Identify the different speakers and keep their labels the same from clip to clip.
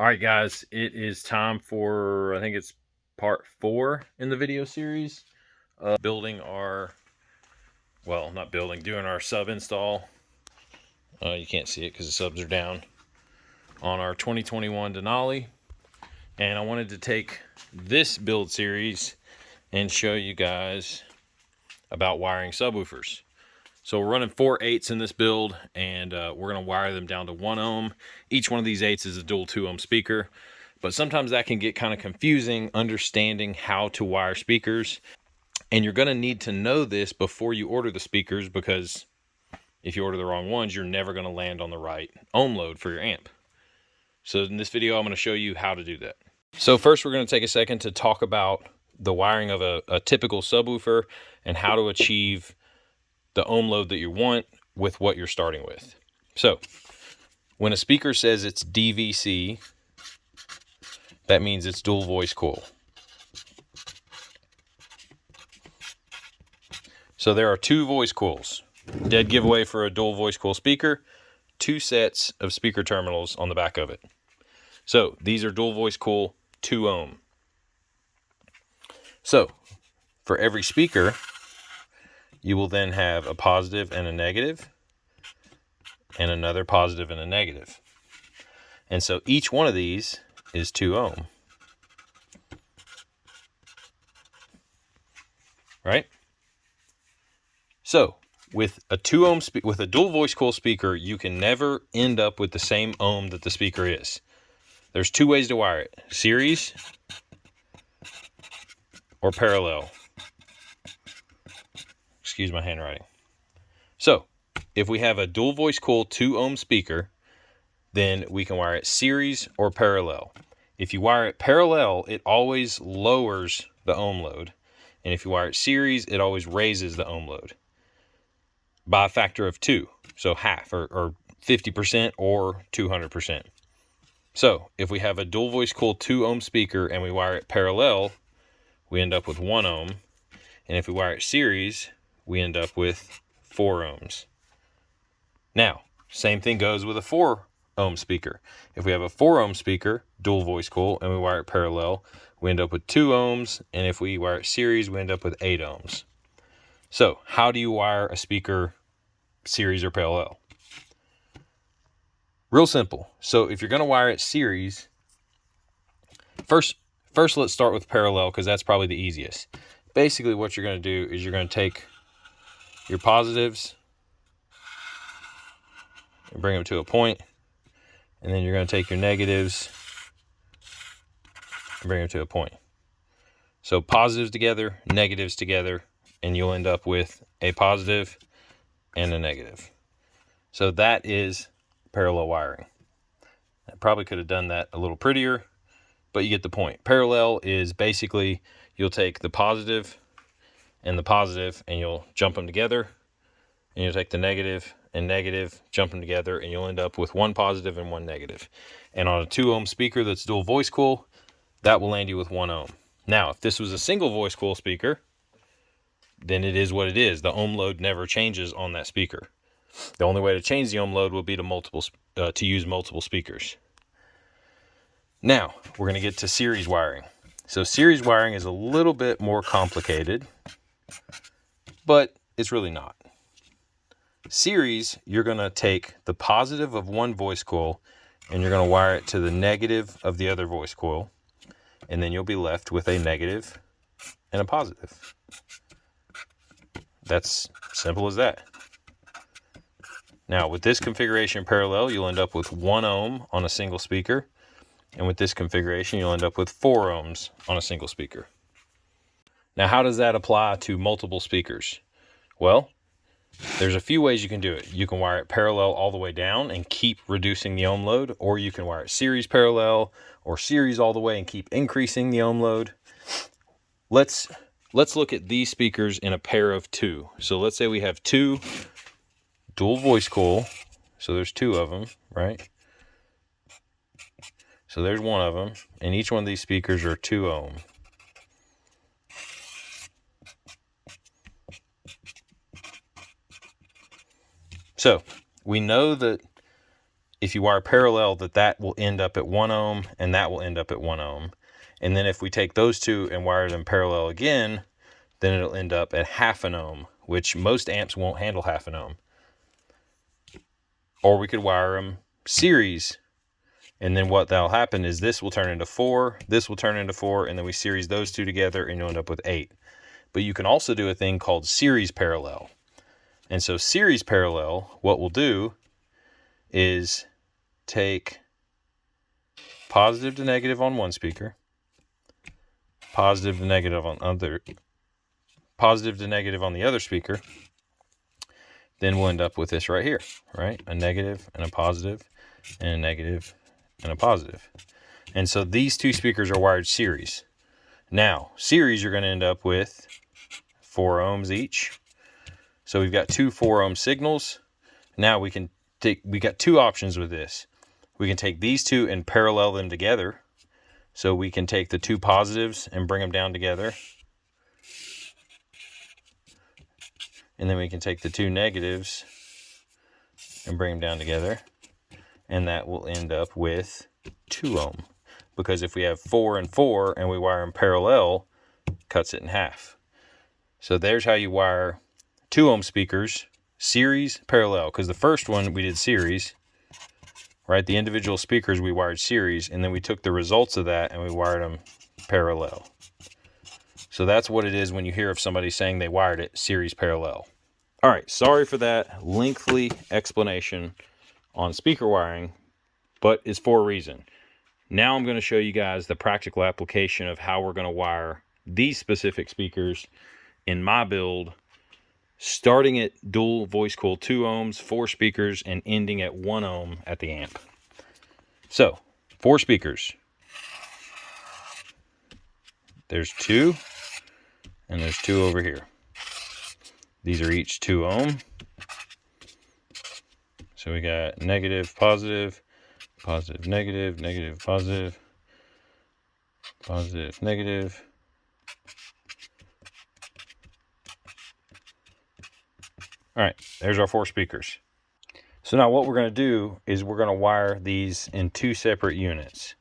Speaker 1: All right, guys, it is time for, I think it's part 4 in the video series. Building our, well, not building, doing our sub install. You can't see it because the subs are down on our 2021 Denali. And I wanted to take this build series and show you guys about wiring subwoofers. So we're running 4 8s in this build, and we're going to wire them down to 1 ohm. Each one of these 8s is a dual 2 ohm speaker, but sometimes that can get kind of confusing understanding how to wire speakers. And you're going to need to know this before you order the speakers, because if you order the wrong ones, you're never going to land on the right ohm load for your amp. So in this video, I'm going to show you how to do that. So first, we're going to take a second to talk about the wiring of a typical subwoofer and how to achieve the ohm load that you want with what you're starting with. So when a speaker says it's DVC, that means it's dual voice coil. So there are 2 voice coils. Dead giveaway for a dual voice coil speaker, 2 sets of speaker terminals on the back of it. So these are dual voice coil 2 ohm. So for every speaker, you will then have a positive and a negative, and another positive and a negative. And so each one of these is 2 ohm. Right? So with a 2 ohm with a dual voice coil speaker, you can never end up with the same ohm that the speaker is. There's 2 ways to wire it: series or parallel. Excuse my handwriting. So if we have a dual voice coil 2 ohm speaker, then we can wire it series or parallel. If you wire it parallel, it always lowers the ohm load. And if you wire it series, it always raises the ohm load by a factor of 2. So half, or 50% or 200%. So if we have a dual voice coil 2 ohm speaker and we wire it parallel, we end up with 1 ohm. And if we wire it series, we end up with 4 ohms. Now, same thing goes with a 4 ohm speaker. If we have a 4 ohm speaker, dual voice coil, and we wire it parallel, we end up with 2 ohms. And if we wire it series, we end up with 8 ohms. So how do you wire a speaker series or parallel? Real simple. So if you're going to wire it series, first let's start with parallel, because that's probably the easiest. Basically what you're going to do is you're going to take your positives and bring them to a point, and then you're going to take your negatives and bring them to a point. So positives together, negatives together, and you'll end up with a positive and a negative. So that is parallel wiring. I probably could have done that a little prettier, but you get the point. Parallel is basically you'll take the positive and you'll jump them together, and you'll take the negative and negative, jump them together, and you'll end up with 1 positive and 1 negative. And on a 2 ohm speaker that's dual voice coil, that will land you with 1 ohm. Now, if this was a single voice coil speaker, then it is what it is. The ohm load never changes on that speaker. The only way to change the ohm load will be to use multiple speakers. Now, we're going to get to series wiring. So series wiring is a little bit more complicated, but it's really not. Series, you're going to take the positive of one voice coil and you're going to wire it to the negative of the other voice coil, and then you'll be left with a negative and a positive. That's simple as that. Now, with this configuration parallel, you'll end up with 1 ohm on a single speaker, and with this configuration, you'll end up with 4 ohms on a single speaker. Now, how does that apply to multiple speakers? Well, there's a few ways you can do it. You can wire it parallel all the way down and keep reducing the ohm load, or you can wire it series parallel or series all the way and keep increasing the ohm load. Let's look at these speakers in a pair of 2. So let's say we have 2 dual voice coil. So there's 2 of them, right? So there's 1 of them, and each one of these speakers are 2 ohm. So we know that if you wire parallel, that will end up at 1 ohm and that will end up at 1 ohm. And then if we take those two and wire them parallel again, then it'll end up at half an ohm, which most amps won't handle half an ohm. Or we could wire them series, and then what that'll happen is this will turn into 4, this will turn into 4, and then we series those two together and you'll end up with 8. But you can also do a thing called series parallel. And so series parallel, what we'll do is take positive to negative on one speaker, positive to negative on the other speaker, then we'll end up with this right here, right? A negative and a positive and a negative and a positive. And so these two speakers are wired series. Now, series, you're going to end up with 4 ohms each. So we've got 2 4 ohm signals. Now we got 2 options with this. We can take these two and parallel them together. So we can take the 2 positives and bring them down together. And then we can take the 2 negatives and bring them down together. And that will end up with 2 ohm. Because if we have 4 and 4 and we wire them parallel, cuts it in half. So there's how you wire 2 ohm speakers, series, parallel. Because the first one we did series, right? The individual speakers we wired series, and then we took the results of that and we wired them parallel. So that's what it is when you hear of somebody saying they wired it series parallel. All right, sorry for that lengthy explanation on speaker wiring, but it's for a reason. Now I'm going to show you guys the practical application of how we're going to wire these specific speakers in my build, starting at dual voice coil 2 ohms, 4 speakers, and ending at 1 ohm at the amp. So, 4 speakers. There's 2, and there's 2 over here. These are each 2 ohm. So we got negative, positive, positive, negative, negative, positive, positive, negative. All right, there's our 4 speakers. So now what we're going to do is we're going to wire these in 2 separate units.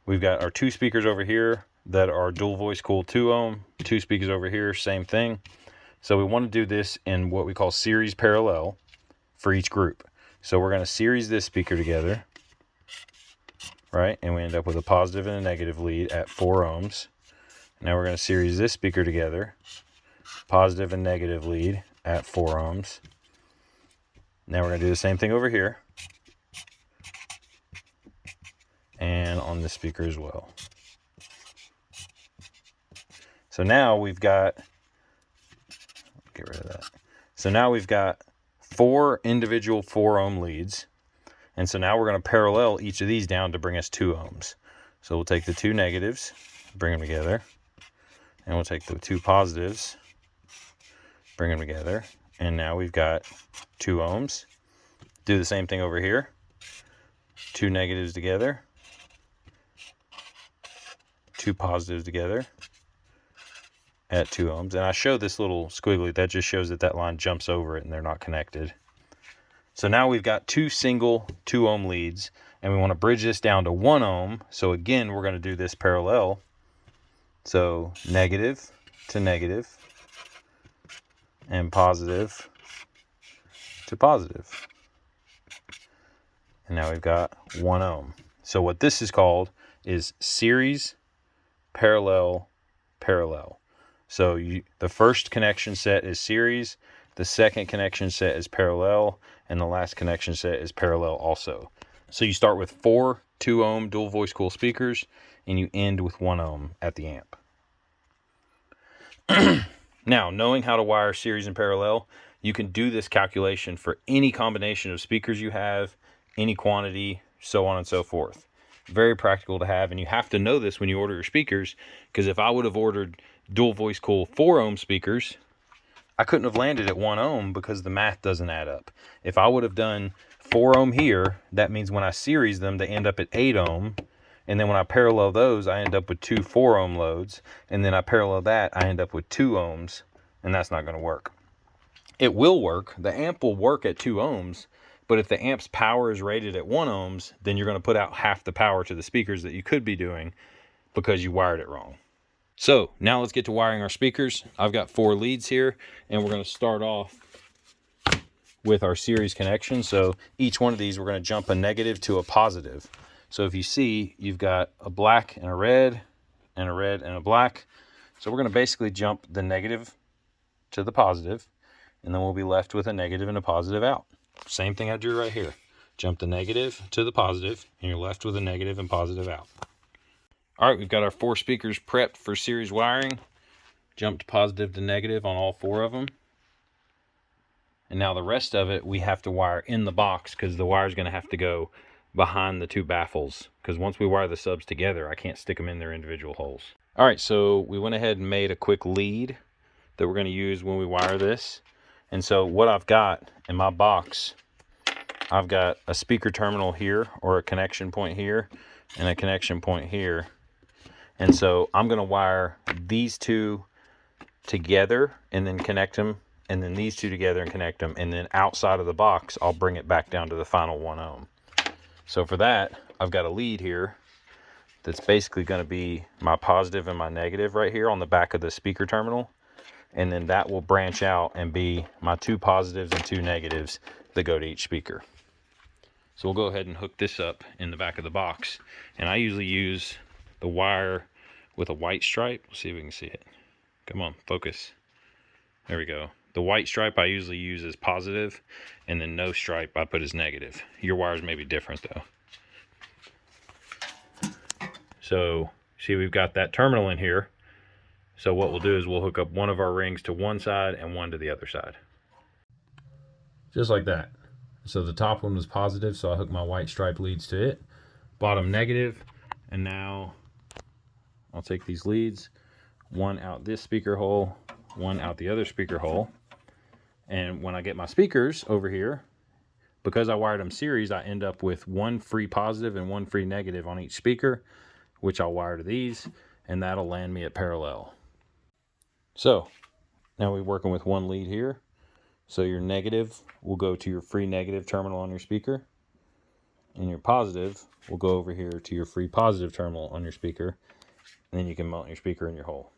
Speaker 1: We've got our 2 speakers over here that are dual voice coil 2 ohm, 2 speakers over here, same thing. So we want to do this in what we call series parallel for each group. So we're going to series this speaker together, right? And we end up with a positive and a negative lead at 4 ohms. Now we're going to series this speaker together, positive and negative lead at 4 ohms. Now we're going to do the same thing over here and on this speaker as well. So now we've got, get rid of that. So now we've got 4 individual 4 ohm leads. And so now we're going to parallel each of these down to bring us 2 ohms. So we'll take the 2 negatives, bring them together. And we'll take the 2 positives, bring them together. And now we've got 2 ohms. Do the same thing over here. 2 negatives together. 2 positives together at 2 ohms. And I show this little squiggly. That just shows that that line jumps over it and they're not connected. So now we've got 2 single 2 ohm leads. And we want to bridge this down to 1 ohm. So again, we're going to do this parallel. So negative to negative. And positive to positive. And now we've got 1 ohm. So what this is called is series parallel parallel. So the first connection set is series, the second connection set is parallel, and the last connection set is parallel also. So you start with 4 2 ohm dual voice coil speakers, and you end with 1 ohm at the amp. Now, knowing how to wire series and parallel, you can do this calculation for any combination of speakers you have, any quantity, so on and so forth. Very practical to have, and you have to know this when you order your speakers, because if I would have ordered dual voice coil 4 ohm speakers, I couldn't have landed at 1 ohm because the math doesn't add up. If I would have done 4 ohm here, that means when I series them, they end up at 8 ohm. And then when I parallel those, I end up with 2 4 ohm loads. And then I parallel that, I end up with 2 ohms. And that's not going to work. It will work. The amp will work at 2 ohms. But if the amp's power is rated at 1 ohms, then you're going to put out half the power to the speakers that you could be doing because you wired it wrong. So now let's get to wiring our speakers. I've got 4 leads here, and we're going to start off with our series connection. So each one of these, we're going to jump a negative to a positive. So if you see, you've got a black and a red and a red and a black. So we're going to basically jump the negative to the positive, and then we'll be left with a negative and a positive out. Same thing I drew right here. Jump the negative to the positive, and you're left with a negative and positive out. All right, we've got our 4 speakers prepped for series wiring. Jumped positive to negative on all 4 of them. And now the rest of it, we have to wire in the box because the wire is going to have to go behind the 2 baffles. Because once we wire the subs together, I can't stick them in their individual holes. All right, so we went ahead and made a quick lead that we're going to use when we wire this. And so what I've got in my box, I've got a speaker terminal here, or a connection point here, and a connection point here. And so I'm going to wire these 2 together and then connect them, and then these 2 together and connect them, and then outside of the box I'll bring it back down to the final 1 ohm. So for that, I've got a lead here that's basically going to be my positive and my negative right here on the back of the speaker terminal, and then that will branch out and be my 2 positives and 2 negatives that go to each speaker. So we'll go ahead and hook this up in the back of the box, and I usually use the wire with a white stripe. We'll see if we can see it. Come on, focus. There we go. The white stripe I usually use as positive, and then no stripe I put as negative. Your wires may be different though. So see, we've got that terminal in here. So what we'll do is we'll hook up one of our rings to one side and one to the other side. Just like that. So the top one was positive, so I hooked my white stripe leads to it. Bottom negative, and now I'll take these leads, one out this speaker hole, one out the other speaker hole. And when I get my speakers over here, because I wired them series, I end up with 1 free positive and 1 free negative on each speaker, which I'll wire to these, and that'll land me at parallel. So now we're working with 1 lead here. So your negative will go to your free negative terminal on your speaker, and your positive will go over here to your free positive terminal on your speaker, and then you can mount your speaker in your hole.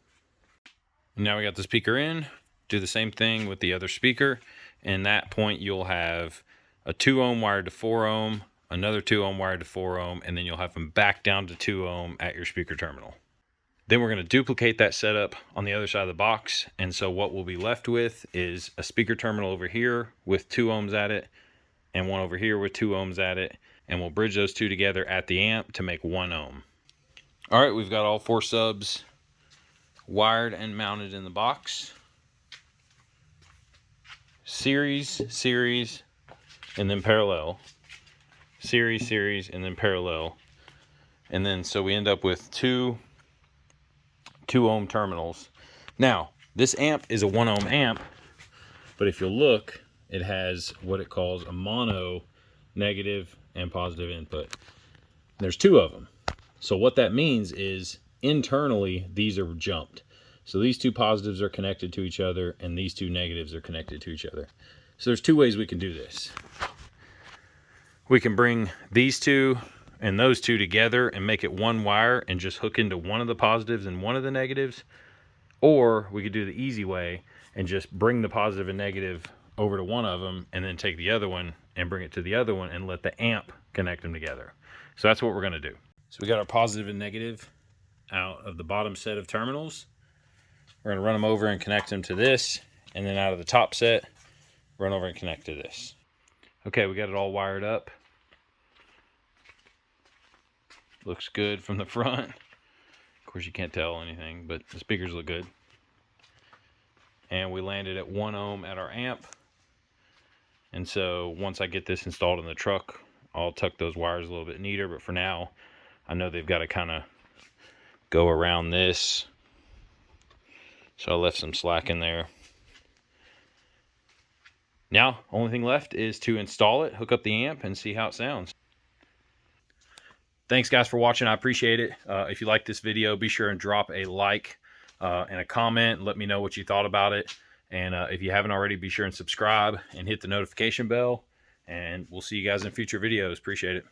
Speaker 1: Now we got the speaker in. Do the same thing with the other speaker, and at that point you'll have a 2 ohm wired to 4 ohm, another 2 ohm wired to 4 ohm, and then you'll have them back down to 2 ohm at your speaker terminal. Then we're going to duplicate that setup on the other side of the box, and so what we'll be left with is a speaker terminal over here with 2 ohms at it, and one over here with 2 ohms at it, and we'll bridge those 2 together at the amp to make 1 ohm. All right, we've got all 4 subs wired and mounted in the box. Series, series, and then parallel. Series, series, and then parallel. And then so we end up with 2 ohm terminals. Now, this amp is a 1 ohm amp, but if you look, it has what it calls a mono negative and positive input. There's 2 of them. So what that means is internally these are jumped. So these 2 positives are connected to each other, and these 2 negatives are connected to each other. So there's 2 ways we can do this. We can bring these 2 and those 2 together and make it 1 wire and just hook into one of the positives and one of the negatives. Or we could do the easy way and just bring the positive and negative over to one of them, and then take the other one and bring it to the other one and let the amp connect them together. So that's what we're going to do. So we got our positive and negative out of the bottom set of terminals. We're going to run them over and connect them to this, and then out of the top set, run over and connect to this. Okay, we got it all wired up. Looks good from the front. Of course, you can't tell anything, but the speakers look good. And we landed at 1 ohm at our amp. And so once I get this installed in the truck, I'll tuck those wires a little bit neater. But for now, I know they've got to kind of go around this. So I left some slack in there. Now, only thing left is to install it, hook up the amp, and see how it sounds. Thanks, guys, for watching. I appreciate it. If you like this video, be sure and drop a like and a comment. And let me know what you thought about it. And if you haven't already, be sure and subscribe and hit the notification bell. And we'll see you guys in future videos. Appreciate it.